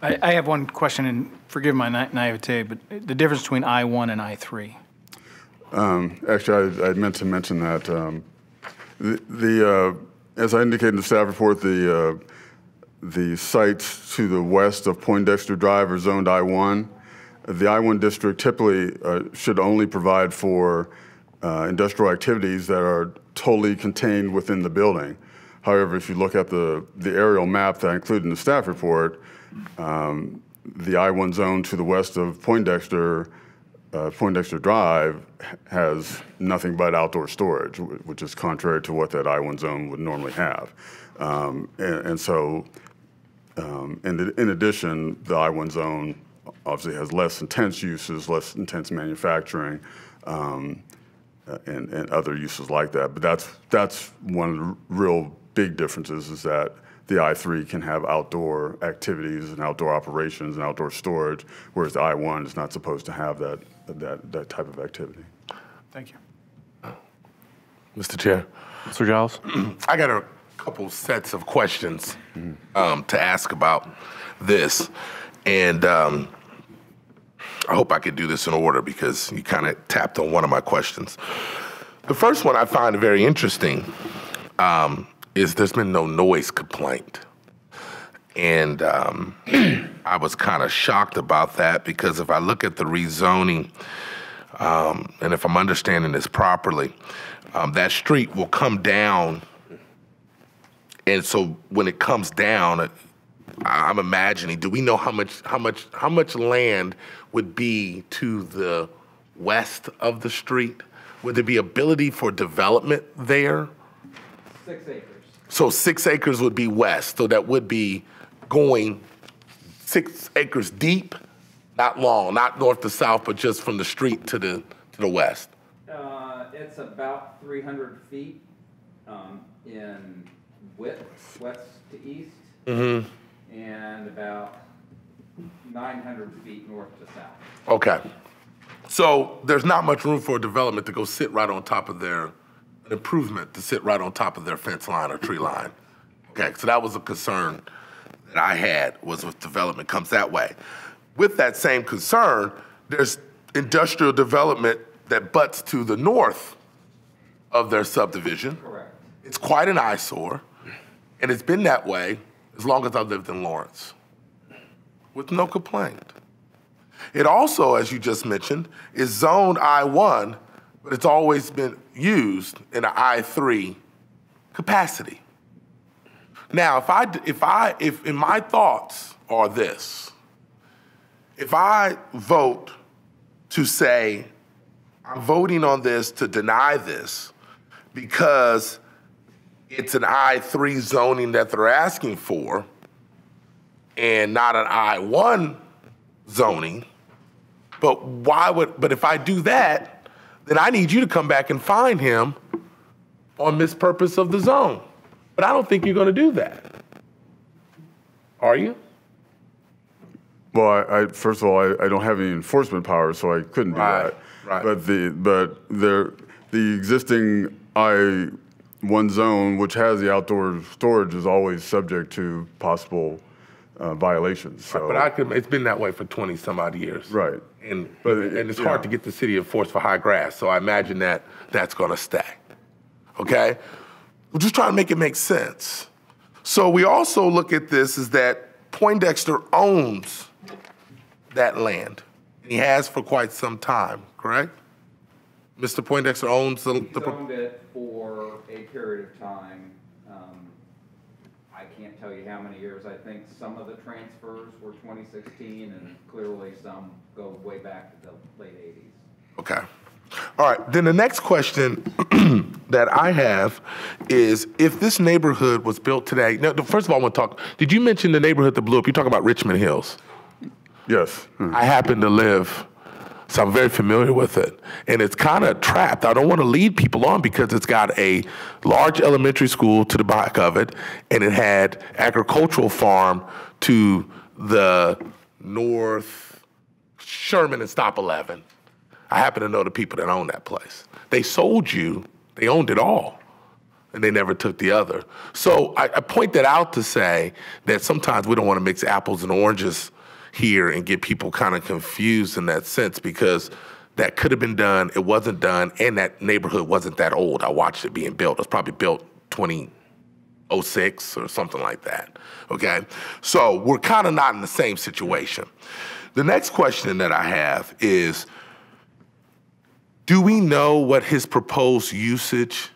I have one question, and forgive my naivete, but the difference between I-1 and I-3. Actually, I meant to mention that as I indicated in the staff report, the sites to the west of Poindexter Drive are zoned I-1. The I-1 district typically should only provide for industrial activities that are totally contained within the building. However, if you look at the aerial map that I included in the staff report, the I-1 zone to the west of Poindexter Drive has nothing but outdoor storage, which is contrary to what that I-1 zone would normally have. In addition, the I-1 zone obviously has less intense uses, less intense manufacturing, and other uses like that. But that's one of the real big differences, is that the I-3 can have outdoor activities and outdoor operations and outdoor storage, whereas the I-1 is not supposed to have that type of activity. Thank you. Mr. Chair. Mr. Giles? I got a couple sets of questions to ask about this. And I hope I could do this in order because you kind of tapped on one of my questions. The first one I find very interesting is there's been no noise complaint. And I was kind of shocked about that because if I look at the rezoning, and if I'm understanding this properly, that street will come down. And so when it comes down, I'm imagining, do we know how much land would be to the west of the street? Would there be ability for development there? 6 acres. So 6 acres would be west, so that would be going 6 acres deep, not long, not north to south, but just from the street to the west. It's about 300 feet in width, west to east, and about 900 feet north to south. Okay. So there's not much room for development to go sit right on top of an improvement to sit right on top of their fence line or tree line. Okay, so that was a concern that I had, was if development comes that way. With that same concern, there's industrial development that butts to the north of their subdivision. Correct. It's quite an eyesore, and it's been that way as long as I've lived in Lawrence, with no complaint. It also, as you just mentioned, is zoned I-1, but it's always been used in an I-3 capacity. Now, if my thoughts are this, if I vote to say, I'm voting on this to deny this because it's an I-3 zoning that they're asking for and not an I-1 zoning, but if I do that, then I need you to come back and fine him on mispurpose of the zone. But I don't think you're going to do that. Are you? Well, first of all, I don't have any enforcement powers, so I couldn't do that. Right. But the existing I-1 zone, which has the outdoor storage, is always subject to possible violations. So. Right, but it's been that way for 20 some odd years. Right. And it's hard to get the city enforced for high grass, so I imagine that's going to stay. Okay? We're just trying to make it make sense. So we also look at this as that Poindexter owns that land. He has for quite some time, correct? Mr. Poindexter owns the... He's owned it for a period of time. I can't tell you how many years. I think some of the transfers were 2016, and clearly some go way back to the late 80s. Okay. All right, then the next question that I have is, if this neighborhood was built today, now, first of all, I want to talk, did you mention the neighborhood that blew up? You're talking about Richmond Hills. Yes. I happen to live, so I'm very familiar with it. And it's kind of trapped. I don't want to lead people on because it's got a large elementary school to the back of it, and it had agricultural farm to the north, Sherman and Stop 11. I happen to know the people that own that place. They sold you, they owned it all. and they never took the other. So I point that out to say that sometimes we don't want to mix apples and oranges here and get people kind of confused in that sense, because that could have been done, it wasn't done, and that neighborhood wasn't that old. I watched it being built. It was probably built 2006 or something like that, okay? So we're kind of not in the same situation. The next question that I have is, do we know what his proposed usage,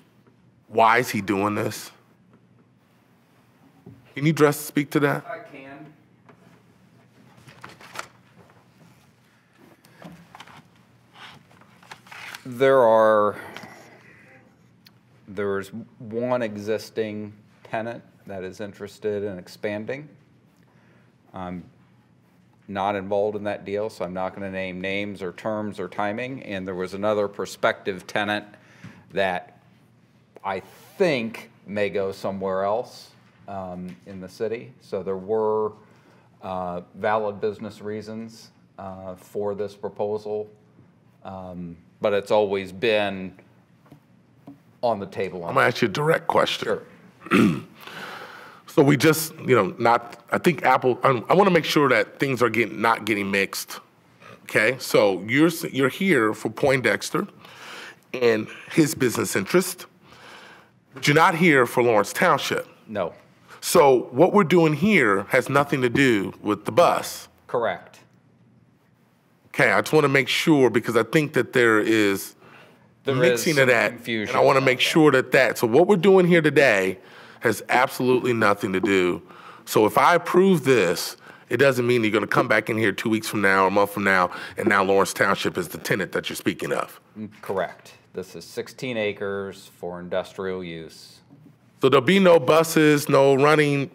why is he doing this? Can you speak to that? I can. There's one existing tenant that is interested in expanding. I'm not involved in that deal, so I'm not going to name names or terms or timing. And there was another prospective tenant that I think may go somewhere else in the city. So there were valid business reasons for this proposal. But it's always been on the table. I'm gonna ask you a direct question. Sure. So we just, I think Apple, I wanna make sure that things are not getting mixed, okay? So you're here for Poindexter and his business interest, but you're not here for Lawrence Township. No. So what we're doing here has nothing to do with the bus. Correct. Okay, I just want to make sure, because I think that there is mixing of that, confusion and I want to make sure that so what we're doing here today has absolutely nothing to do. So if I approve this, it doesn't mean you're going to come back in here 2 weeks from now or a month from now, and now Lawrence Township is the tenant that you're speaking of. Correct. This is 16 acres for industrial use. So there'll be no buses, no running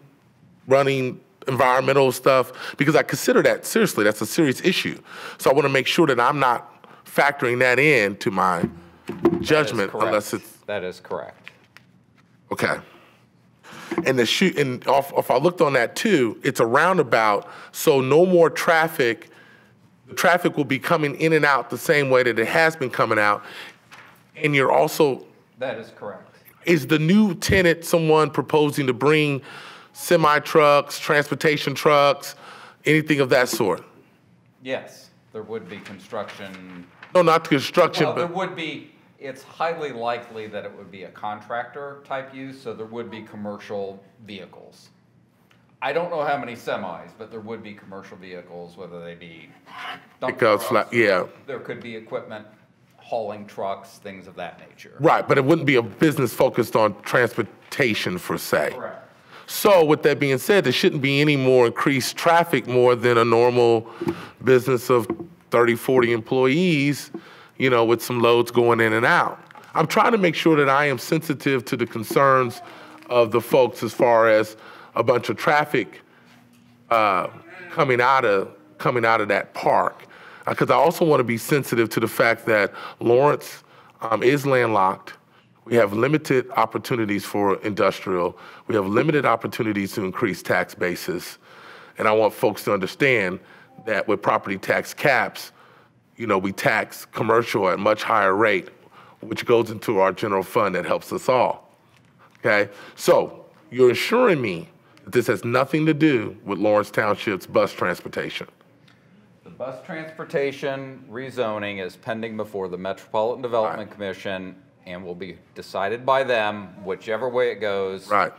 environmental stuff, because I consider that seriously. That's a serious issue. So I want to make sure that I'm not factoring that in to my judgment unless it's. That is correct. Okay. And if I looked on that too, it's a roundabout, so no more traffic. The traffic will be coming in and out the same way that it has been coming out. And you're also. That is correct. Is the new tenant someone proposing to bring semi-trucks, transportation trucks, anything of that sort? Yes, there would be construction. No, not construction, Well, but. there would be, it's highly likely that it would be a contractor type use, so there would be commercial vehicles. I don't know how many semis, but there would be commercial vehicles, whether they be dump Pickups, trucks. yeah. There could be equipment, hauling trucks, things of that nature. Right, but it wouldn't be a business focused on transportation per se. Correct. So with that being said, there shouldn't be any more increased traffic more than a normal business of 30, 40 employees, with some loads going in and out. I'm trying to make sure that I am sensitive to the concerns of the folks as far as a bunch of traffic coming out of that park. Because I also want to be sensitive to the fact that Lawrence is landlocked. We have limited opportunities for industrial. We have limited opportunities to increase tax bases. And I want folks to understand that with property tax caps, we tax commercial at a much higher rate, which goes into our general fund that helps us all, okay? So you're assuring me that this has nothing to do with Lawrence Township's bus transportation. The bus transportation rezoning is pending before the Metropolitan Development Commission and will be decided by them, whichever way it goes. Right.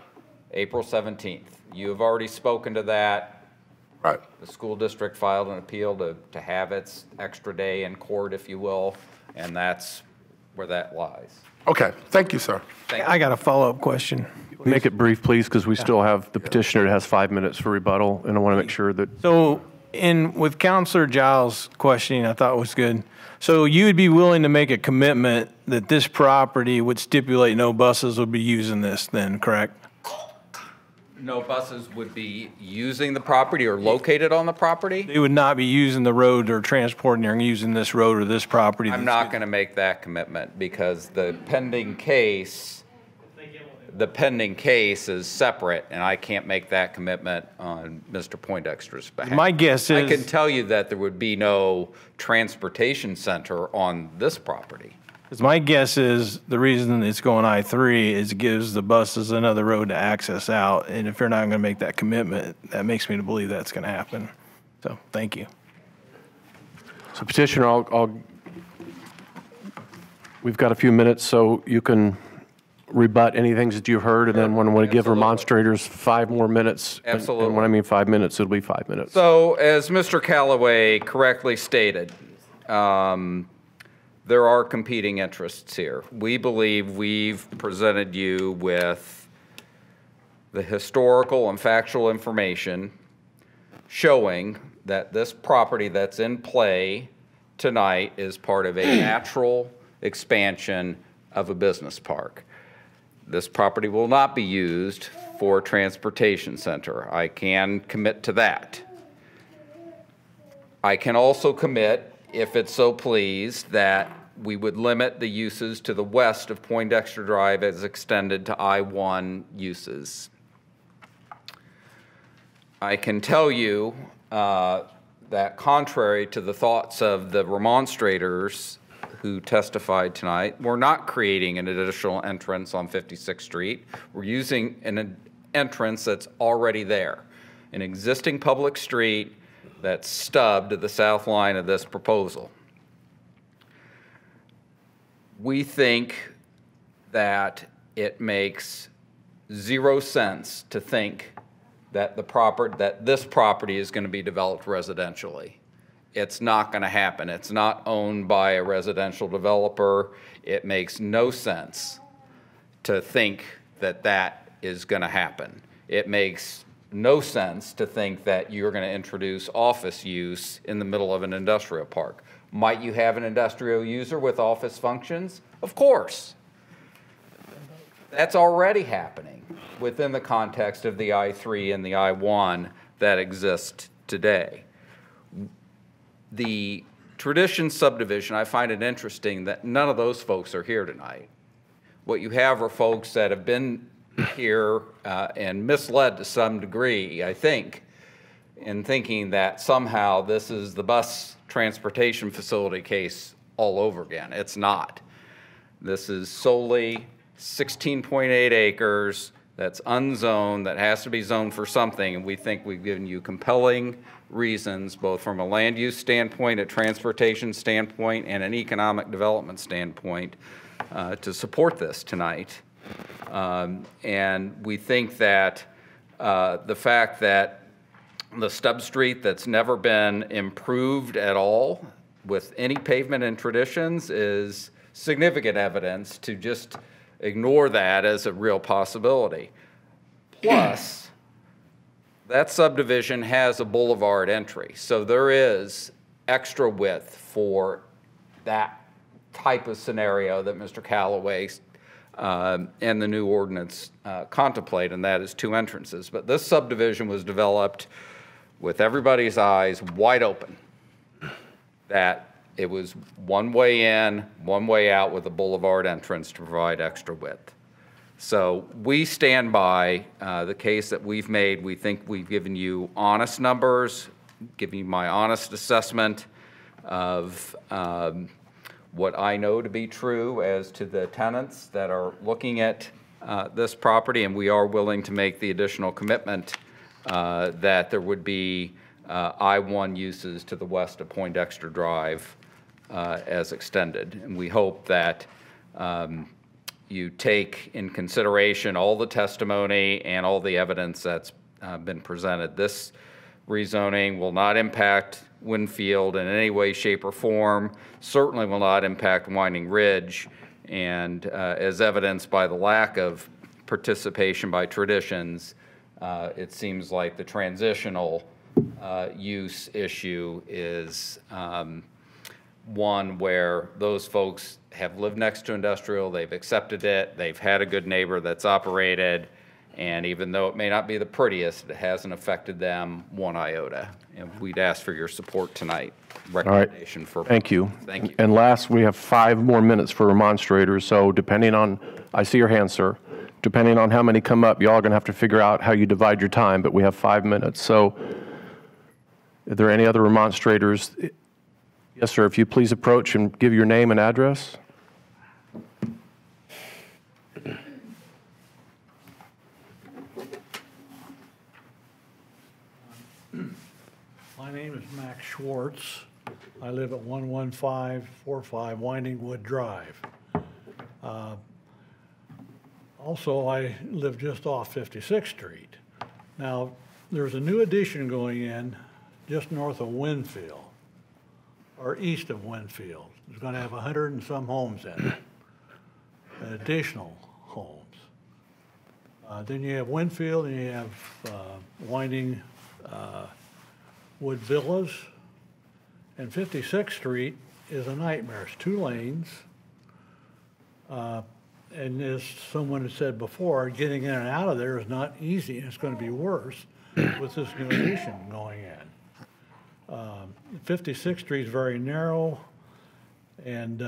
April 17th. You have already spoken to that. Right. The school district filed an appeal to have its extra day in court, if you will, and that's where that lies. Okay, thank you, sir. I got a follow-up question. Make it brief, please, because we still have the petitioner that has 5 minutes for rebuttal, and I want to make sure that. So with Counselor Giles' questioning, I thought was good. So you would be willing to make a commitment that this property would stipulate no buses would be using this then, correct? No buses would be using the property or located on the property? They would not be using the road or transporting or using this road or this property. I'm not going to make that commitment because the pending case is separate, and I can't make that commitment on Mr. Poindexter's behalf. My guess is. I can tell you that there would be no transportation center on this property. Because my guess is the reason it's going I-3 is it gives the buses another road to access out. And if you're not going to make that commitment, that makes me to believe that's going to happen. So thank you. So petitioner, we've got a few minutes, so you can rebut any things that you've heard, and then when we give remonstrators 5 more minutes. Absolutely. And when I mean 5 minutes, it'll be 5 minutes. So as Mr. Callaway correctly stated, there are competing interests here. We believe we've presented you with the historical and factual information showing that this property that's in play tonight is part of a natural expansion of a business park. This property will not be used for a transportation center. I can commit to that. I can also commit, if it's so pleased, that we would limit the uses to the west of Poindexter Drive as extended to I-1 uses. I can tell you that contrary to the thoughts of the remonstrators who testified tonight, we're not creating an additional entrance on 56th Street. We're using an entrance that's already there, an existing public street that's stubbed at the south line of this proposal. We think that it makes 0 sense to think that this property is going to be developed residentially. It's not going to happen. It's not owned by a residential developer. It makes no sense to think that that is going to happen. It makes no sense to think that you're going to introduce office use in the middle of an industrial park. Might you have an industrial user with office functions? Of course. That's already happening within the context of the I-3 and the I-1 that exist today. The Tradition subdivision, I find it interesting that none of those folks are here tonight. What you have are folks that have been here and misled to some degree, I think, in thinking that somehow this is the bus transportation facility case all over again. It's not. This is solely 16.8 acres that's unzoned, that has to be zoned for something, and we think we've given you compelling reasons, both from a land use standpoint, a transportation standpoint, and an economic development standpoint, to support this tonight. And we think that the fact that the stub street that's never been improved at all with any pavement in Traditions is significant evidence to just ignore that as a real possibility. Plus, that subdivision has a boulevard entry, so there is extra width for that type of scenario that Mr. Callaway and the new ordinance contemplate, and that is 2 entrances. But this subdivision was developed with everybody's eyes wide open, that it was one way in, one way out with a boulevard entrance to provide extra width. So we stand by the case that we've made. We think we've given you honest numbers, given you my honest assessment of what I know to be true as to the tenants that are looking at this property, and we are willing to make the additional commitment that there would be I-1 uses to the west of Poindexter Drive as extended. And we hope that you take in consideration all the testimony and all the evidence that's been presented. This rezoning will not impact Winfield in any way, shape, or form, certainly will not impact Winding Ridge, and as evidenced by the lack of participation by Traditions, it seems like the transitional use issue is one where those folks have lived next to industrial, they've accepted it, they've had a good neighbor that's operated, and even though it may not be the prettiest, it hasn't affected them one iota. And we'd ask for your support tonight. Recommendation All right. for. Thank you. Thank you. And last, we have 5 more minutes for remonstrators, so depending on, I see your hand, sir. Depending on how many come up, y'all are going to have to figure out how you divide your time, but we have 5 minutes. So are there any other remonstrators? Yes, sir, if you please approach and give your name and address. name is Max Schwartz. I live at 11545 Winding Wood Drive. Also, I live just off 56th Street. Now, there's a new addition going in just north of Winfield, or east of Winfield. It's going to have 100 and some homes in it, additional homes. Then you have Winfield, and you have Winding Wood Villas. And 56th Street is a nightmare. It's 2 lanes. And as someone has said before, getting in and out of there is not easy, and it's going to be worse with this new addition going in. 56th Street is very narrow, and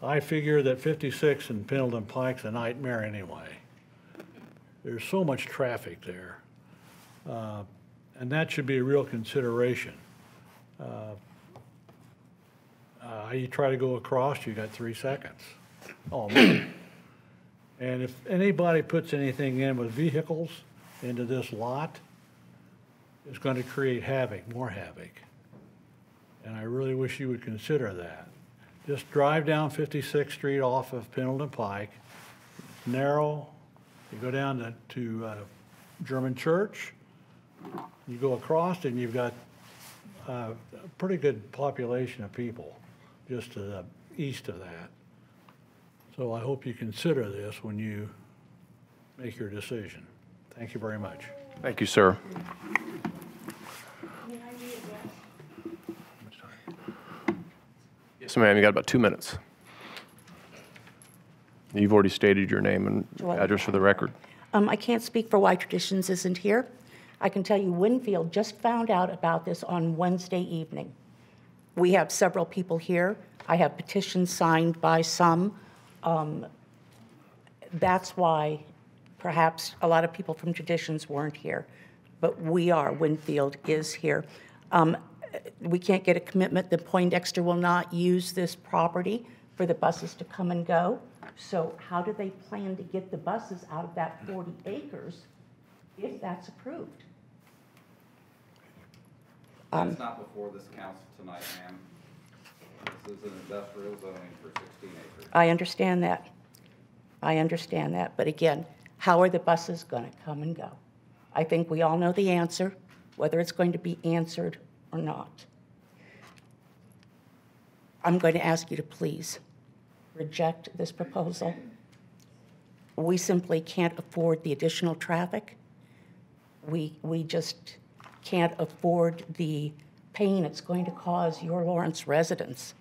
I figure that 56 and Pendleton Pike's a nightmare anyway. There's so much traffic there, and that should be a real consideration. You try to go across, you got 3 seconds. Oh, man. And if anybody puts anything in with vehicles into this lot, it's going to create havoc, more havoc. And I really wish you would consider that. Just drive down 56th Street off of Pendleton Pike, narrow, you go down to German Church, you go across and you've got a pretty good population of people just to the east of that. So I hope you consider this when you make your decision. Thank you very much. Thank you, sir. Yes, ma'am, you got about 2 minutes. You've already stated your name and address for the record. I can't speak for why Traditions isn't here. I can tell you Winfield just found out about this on Wednesday evening. We have several people here. I have petitions signed by some. That's why perhaps a lot of people from Traditions weren't here, but we are. Winfield is here. We can't get a commitment that Poindexter will not use this property for the buses to come and go. So how do they plan to get the buses out of that 40 acres if that's approved? That's not before this council tonight, ma'am. This is an industrial zoning for 16 acres. I understand that. I understand that. But again, how are the buses going to come and go? I think we all know the answer, whether it's going to be answered or not. I'm going to ask you to please reject this proposal. We simply can't afford the additional traffic. We just can't afford the pain it's going to cause your Lawrence residents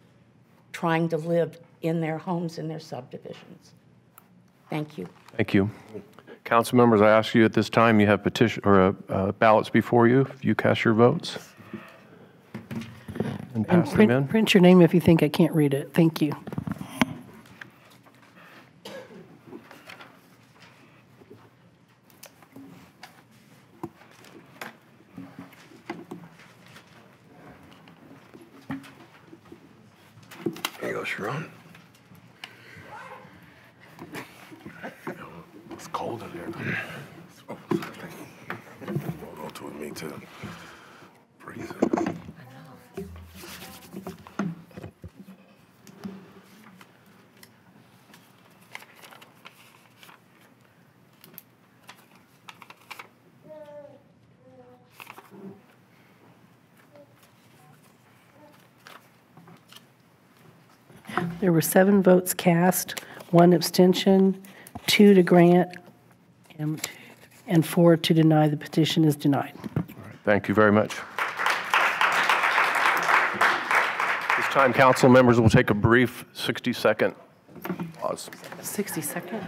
trying to live in their homes in their subdivisions. Thank you. Thank you. Council members, I ask you at this time, you have petition or ballots before you. If you cast your votes and pass them in. Print your name if you think I can't read it. Thank you. There you go, Sharon. It's cold in here. Oh, hold on to it, me too. Freezing. There were 7 votes cast, 1 abstention, 2 to grant, and 4 to deny. The petition is denied. All right, thank you very much. This time, council members will take a brief 60-second pause. 60 seconds?